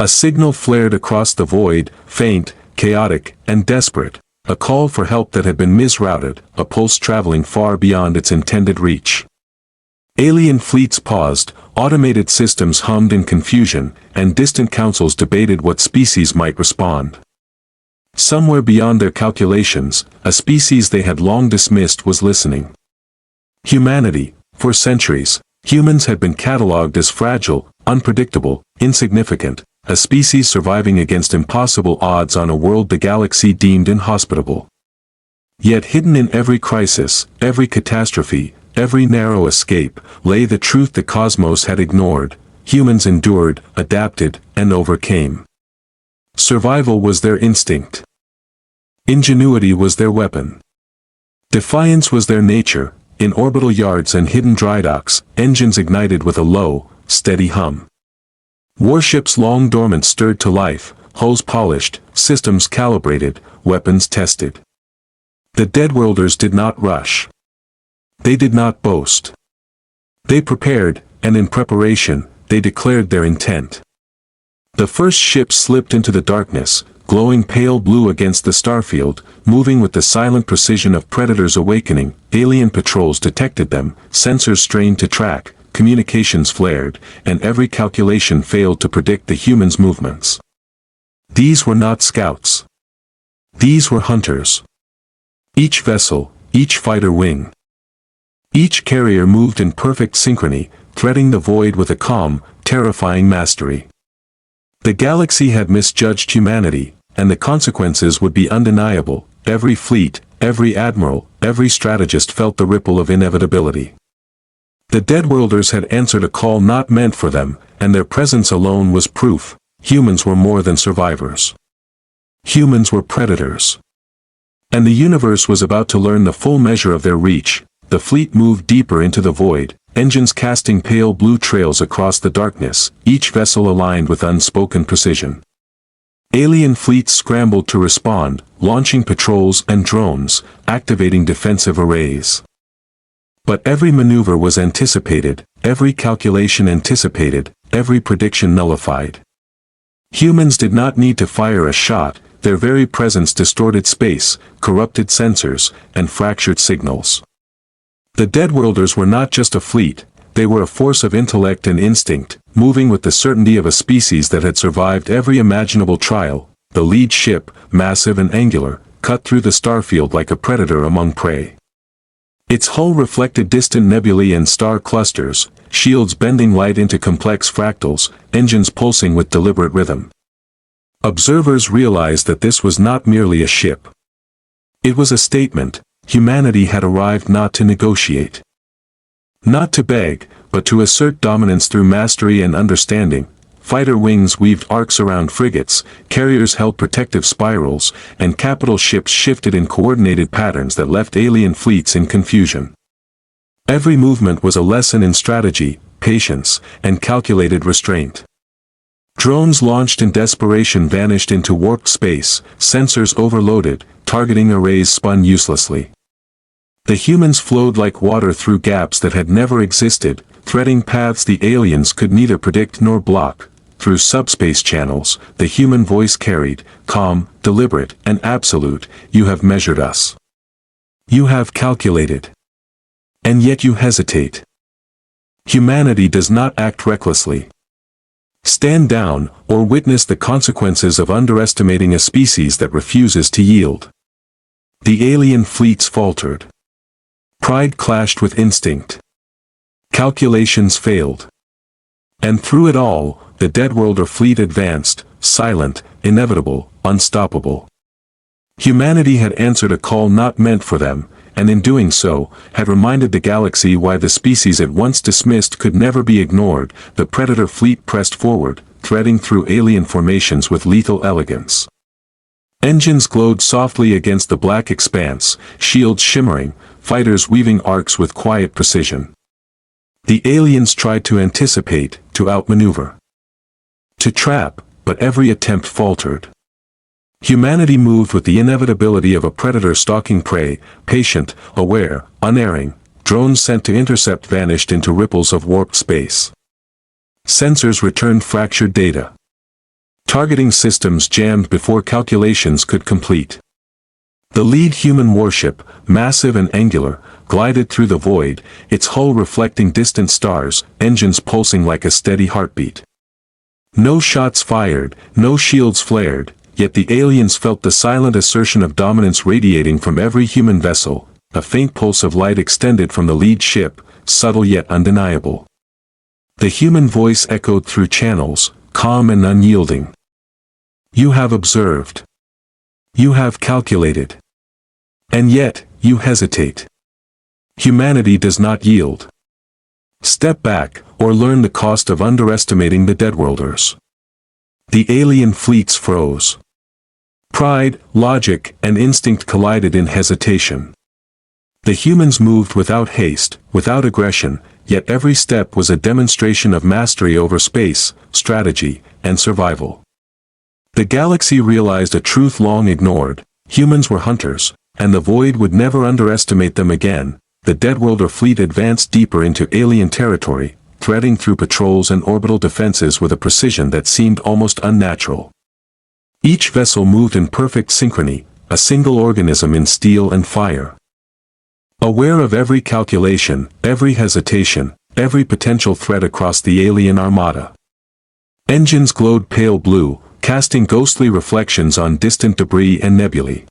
A signal flared across the void, faint, chaotic, and desperate, a call for help that had been misrouted, a pulse traveling far beyond its intended reach. Alien fleets paused, automated systems hummed in confusion, and distant councils debated what species might respond. Somewhere beyond their calculations, a species they had long dismissed was listening. Humanity. For centuries, humans had been catalogued as fragile, unpredictable, insignificant, a species surviving against impossible odds on a world the galaxy deemed inhospitable. Yet hidden in every crisis, every catastrophe, every narrow escape, lay the truth the cosmos had ignored. Humans endured, adapted, and overcame. Survival was their instinct. Ingenuity was their weapon. Defiance was their nature. In orbital yards and hidden drydocks, engines ignited with a low, steady hum. Warships long dormant stirred to life, hulls polished, systems calibrated, weapons tested. The Deadworlders did not rush. They did not boast. They prepared, and in preparation, they declared their intent. The first ship slipped into the darkness, glowing pale blue against the starfield, moving with the silent precision of predators awakening. Alien patrols detected them, sensors strained to track, communications flared, and every calculation failed to predict the humans' movements. These were not scouts. These were hunters. Each vessel, each fighter wing, each carrier moved in perfect synchrony, threading the void with a calm, terrifying mastery. The galaxy had misjudged humanity, and the consequences would be undeniable. Every fleet, every admiral, every strategist felt the ripple of inevitability. The Deadworlders had answered a call not meant for them, and their presence alone was proof. Humans were more than survivors. Humans were predators. And the universe was about to learn the full measure of their reach. The fleet moved deeper into the void, engines casting pale blue trails across the darkness, each vessel aligned with unspoken precision. Alien fleets scrambled to respond, launching patrols and drones, activating defensive arrays. But every maneuver was anticipated, every calculation anticipated, every prediction nullified. Humans did not need to fire a shot, their very presence distorted space, corrupted sensors, and fractured signals. The Deadworlders were not just a fleet, they were a force of intellect and instinct, moving with the certainty of a species that had survived every imaginable trial. The lead ship, massive and angular, cut through the starfield like a predator among prey. Its hull reflected distant nebulae and star clusters, shields bending light into complex fractals, engines pulsing with deliberate rhythm. Observers realized that this was not merely a ship. It was a statement. Humanity had arrived not to negotiate. Not to beg, but to assert dominance through mastery and understanding. Fighter wings weaved arcs around frigates, carriers held protective spirals, and capital ships shifted in coordinated patterns that left alien fleets in confusion. Every movement was a lesson in strategy, patience, and calculated restraint. Drones launched in desperation vanished into warped space, sensors overloaded, targeting arrays spun uselessly. The humans flowed like water through gaps that had never existed, threading paths the aliens could neither predict nor block. Through subspace channels, the human voice carried, calm, deliberate, and absolute, "You have measured us. You have calculated. And yet you hesitate. Humanity does not act recklessly. Stand down, or witness the consequences of underestimating a species that refuses to yield." The alien fleets faltered. Pride clashed with instinct. Calculations failed. And through it all, the Deadworlder fleet advanced, silent, inevitable, unstoppable. Humanity had answered a call not meant for them, and in doing so, had reminded the galaxy why the species it once dismissed could never be ignored. The Predator fleet pressed forward, threading through alien formations with lethal elegance. Engines glowed softly against the black expanse, shields shimmering, fighters weaving arcs with quiet precision. The aliens tried to anticipate, to outmaneuver, to trap, but every attempt faltered. Humanity moved with the inevitability of a predator stalking prey, patient, aware, unerring. Drones sent to intercept vanished into ripples of warped space. Sensors returned fractured data. targeting systems jammed before calculations could complete. The lead human warship, massive and angular, glided through the void, its hull reflecting distant stars, engines pulsing like a steady heartbeat. No shots fired, no shields flared, yet the aliens felt the silent assertion of dominance radiating from every human vessel. A faint pulse of light extended from the lead ship, subtle yet undeniable. The human voice echoed through channels, calm and unyielding. You have observed. You have calculated. And yet, you hesitate. Humanity does not yield. Step back, or learn the cost of underestimating the Deadworlders. The alien fleets froze. Pride, logic, and instinct collided in hesitation. The humans moved without haste, without aggression, yet every step was a demonstration of mastery over space, strategy, and survival. The galaxy realized a truth long ignored: humans were hunters, and the void would never underestimate them again. The Deadworlder fleet advanced deeper into alien territory, threading through patrols and orbital defenses with a precision that seemed almost unnatural. Each vessel moved in perfect synchrony, a single organism in steel and fire. Aware of every calculation, every hesitation, every potential threat across the alien armada. Engines glowed pale blue, casting ghostly reflections on distant debris and nebulae.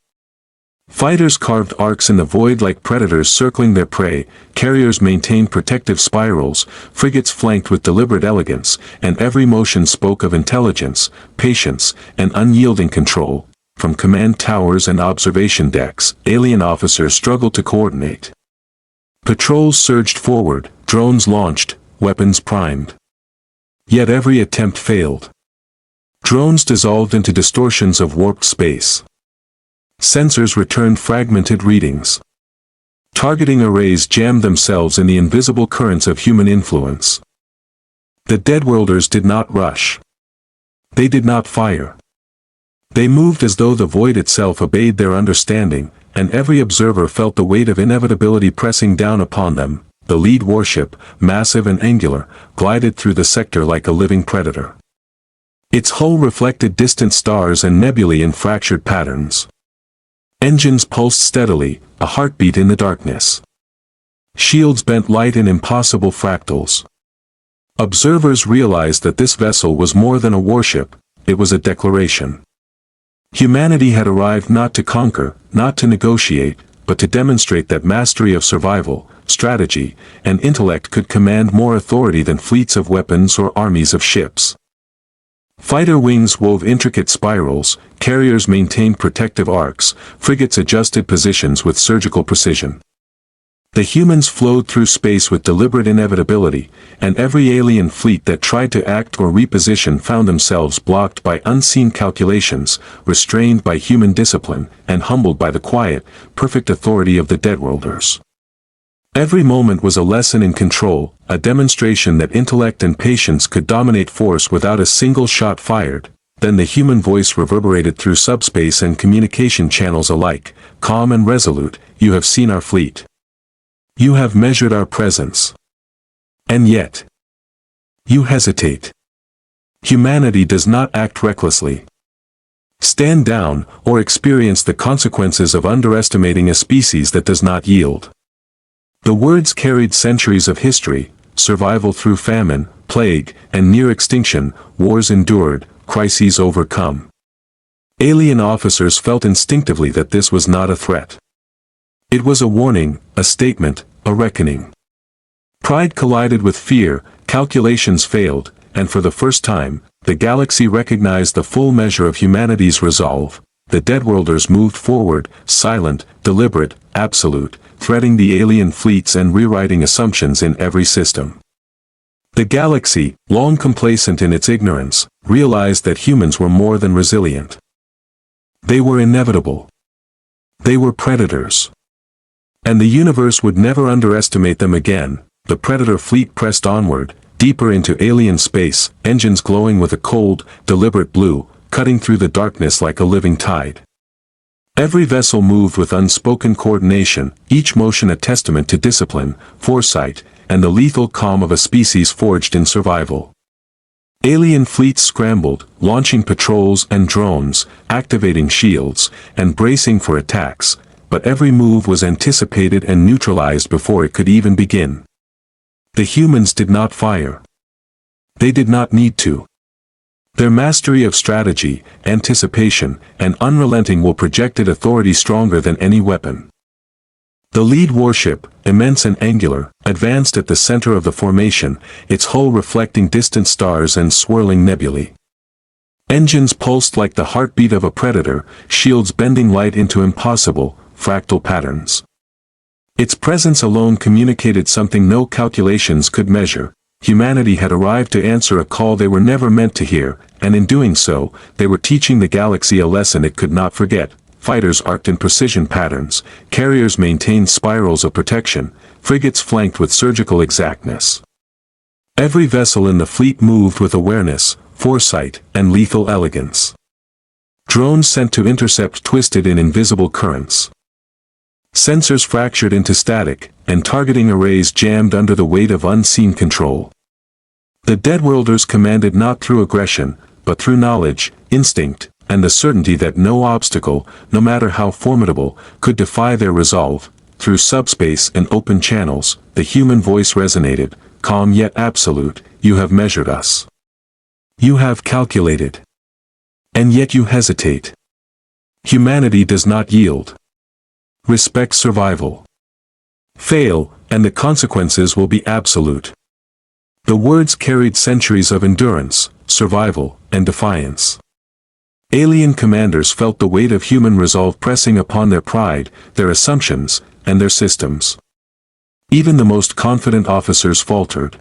Fighters carved arcs in the void like predators circling their prey, carriers maintained protective spirals, frigates flanked with deliberate elegance, and every motion spoke of intelligence, patience, and unyielding control. From command towers and observation decks, alien officers struggled to coordinate. Patrols surged forward, drones launched, weapons primed. Yet every attempt failed. Drones dissolved into distortions of warped space. Sensors returned fragmented readings. Targeting arrays jammed themselves in the invisible currents of human influence. The Deadworlders did not rush. They did not fire. They moved as though the void itself obeyed their understanding, and every observer felt the weight of inevitability pressing down upon them. The lead warship, massive and angular, glided through the sector like a living predator. Its hull reflected distant stars and nebulae in fractured patterns. Engines pulsed steadily, a heartbeat in the darkness. Shields bent light in impossible fractals. Observers realized that this vessel was more than a warship, it was a declaration. Humanity had arrived not to conquer, not to negotiate, but to demonstrate that mastery of survival, strategy, and intellect could command more authority than fleets of weapons or armies of ships. Fighter wings wove intricate spirals, carriers maintained protective arcs, frigates adjusted positions with surgical precision. The humans flowed through space with deliberate inevitability, and every alien fleet that tried to act or reposition found themselves blocked by unseen calculations, restrained by human discipline, and humbled by the quiet, perfect authority of the Deadworlders. Every moment was a lesson in control, a demonstration that intellect and patience could dominate force without a single shot fired. Then the human voice reverberated through subspace and communication channels alike, calm and resolute: "You have seen our fleet. You have measured our presence. And yet, you hesitate. Humanity does not act recklessly. Stand down, or experience the consequences of underestimating a species that does not yield." The words carried centuries of history: survival through famine, plague, and near extinction, wars endured, crises overcome. Alien officers felt instinctively that this was not a threat. It was a warning, a statement, a reckoning. Pride collided with fear, calculations failed, and for the first time, the galaxy recognized the full measure of humanity's resolve. The Deadworlders moved forward, silent, deliberate, absolute, threading the alien fleets and rewriting assumptions in every system. The galaxy, long complacent in its ignorance, realized that humans were more than resilient. They were inevitable. They were predators. And the universe would never underestimate them again. The Predator fleet pressed onward, deeper into alien space, engines glowing with a cold, deliberate blue, cutting through the darkness like a living tide. Every vessel moved with unspoken coordination, each motion a testament to discipline, foresight, and the lethal calm of a species forged in survival. Alien fleets scrambled, launching patrols and drones, activating shields, and bracing for attacks, but every move was anticipated and neutralized before it could even begin. The humans did not fire. They did not need to. Their mastery of strategy, anticipation, and unrelenting will projected authority stronger than any weapon. The lead warship, immense and angular, advanced at the center of the formation, its hull reflecting distant stars and swirling nebulae. Engines pulsed like the heartbeat of a predator, shields bending light into impossible, fractal patterns. Its presence alone communicated something no calculations could measure. Humanity had arrived to answer a call they were never meant to hear, and in doing so, they were teaching the galaxy a lesson it could not forget. Fighters arced in precision patterns, carriers maintained spirals of protection, frigates flanked with surgical exactness. Every vessel in the fleet moved with awareness, foresight, and lethal elegance. Drones sent to intercept twisted in invisible currents. Sensors fractured into static, and targeting arrays jammed under the weight of unseen control. The Deadworlders commanded not through aggression, but through knowledge, instinct, and the certainty that no obstacle, no matter how formidable, could defy their resolve. Through subspace and open channels, the human voice resonated, calm yet absolute, "You have measured us. You have calculated. And yet you hesitate. Humanity does not yield. Respect survival. Fail, and the consequences will be absolute." The words carried centuries of endurance, survival, and defiance. Alien commanders felt the weight of human resolve pressing upon their pride, their assumptions, and their systems. Even the most confident officers faltered.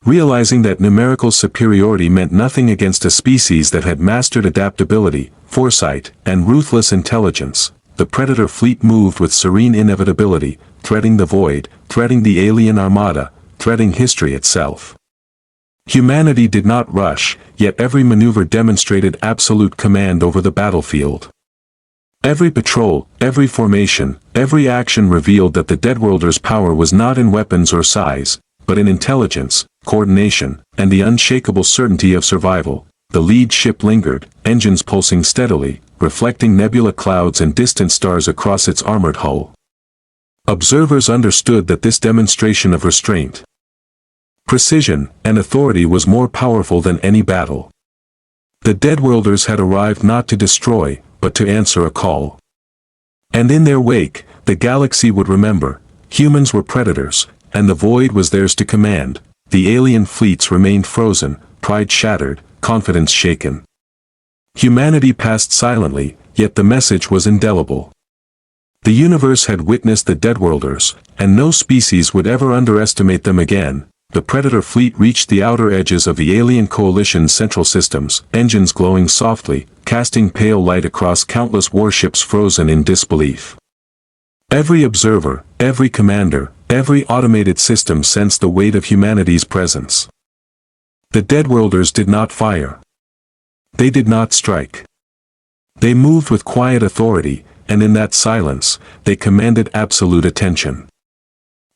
Realizing that numerical superiority meant nothing against a species that had mastered adaptability, foresight, and ruthless intelligence, the Predator fleet moved with serene inevitability, threading the void, threading the alien armada, threading history itself. Humanity did not rush, yet every maneuver demonstrated absolute command over the battlefield. Every patrol, every formation, every action revealed that the Deadworlders' power was not in weapons or size, but in intelligence, coordination, and the unshakable certainty of survival. The lead ship lingered, engines pulsing steadily, reflecting nebula clouds and distant stars across its armored hull. Observers understood that this demonstration of restraint, precision, and authority was more powerful than any battle. The Deadworlders had arrived not to destroy, but to answer a call. And in their wake, the galaxy would remember, humans were predators, and the void was theirs to command. The alien fleets remained frozen, pride shattered, confidence shaken. Humanity passed silently, yet the message was indelible. The universe had witnessed the Deadworlders, and no species would ever underestimate them again. The Predator fleet reached the outer edges of the alien coalition's central systems, engines glowing softly, casting pale light across countless warships frozen in disbelief. Every observer, every commander, every automated system sensed the weight of humanity's presence. The Deadworlders did not fire. They did not strike. They moved with quiet authority, and in that silence, they commanded absolute attention.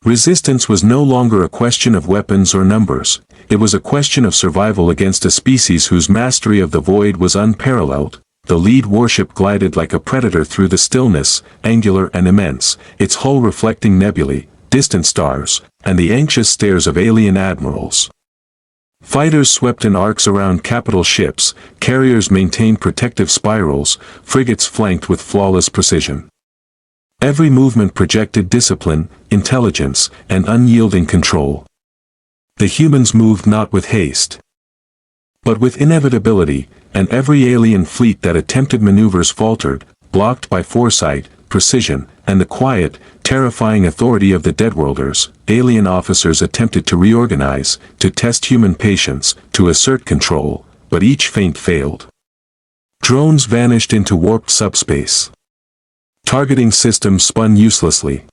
Resistance was no longer a question of weapons or numbers, it was a question of survival against a species whose mastery of the void was unparalleled. The lead warship glided like a predator through the stillness, angular and immense, its hull reflecting nebulae, distant stars, and the anxious stares of alien admirals. Fighters swept in arcs around capital ships, carriers maintained protective spirals, frigates flanked with flawless precision. Every movement projected discipline, intelligence, and unyielding control. The humans moved not with haste, but with inevitability, and every alien fleet that attempted maneuvers faltered, blocked by foresight, precision, and the quiet, terrifying authority of the Deadworlders. Alien officers attempted to reorganize, to test human patience, to assert control, but each feint failed. Drones vanished into warped subspace. Targeting systems spun uselessly.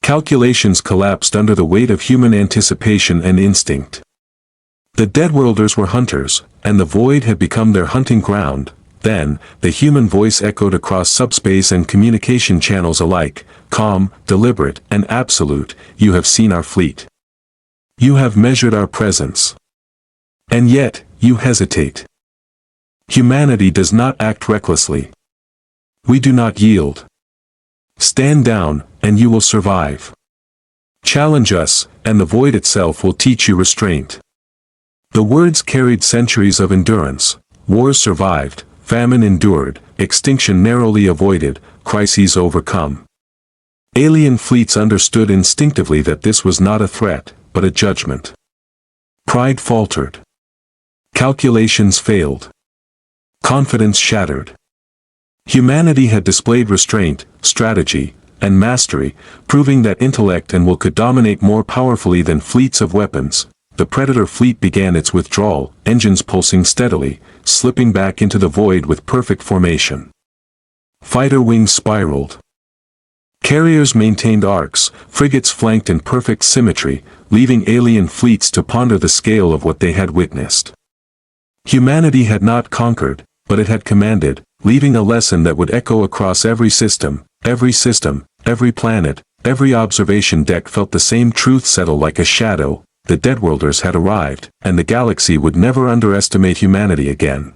Calculations collapsed under the weight of human anticipation and instinct. The Deadworlders were hunters, and the void had become their hunting ground. Then, the human voice echoed across subspace and communication channels alike, calm, deliberate, and absolute. "You have seen our fleet. You have measured our presence. And yet, you hesitate. Humanity does not act recklessly. We do not yield. Stand down, and you will survive. Challenge us, and the void itself will teach you restraint. The words carried centuries of endurance. Wars survived, famine endured, extinction narrowly avoided, crises overcome. Alien fleets understood instinctively that this was not a threat, but a judgment. Pride faltered. Calculations failed. Confidence shattered. Humanity had displayed restraint, strategy, and mastery, proving that intellect and will could dominate more powerfully than fleets of weapons. The Predator fleet began its withdrawal, engines pulsing steadily, slipping back into the void with perfect formation. Fighter wings spiraled. Carriers maintained arcs, frigates flanked in perfect symmetry, leaving alien fleets to ponder the scale of what they had witnessed. Humanity had not conquered, but it had commanded, leaving a lesson that would echo across every system, every planet, every observation deck felt the same truth settle like a shadow. The Deadworlders had arrived, and the galaxy would never underestimate humanity again.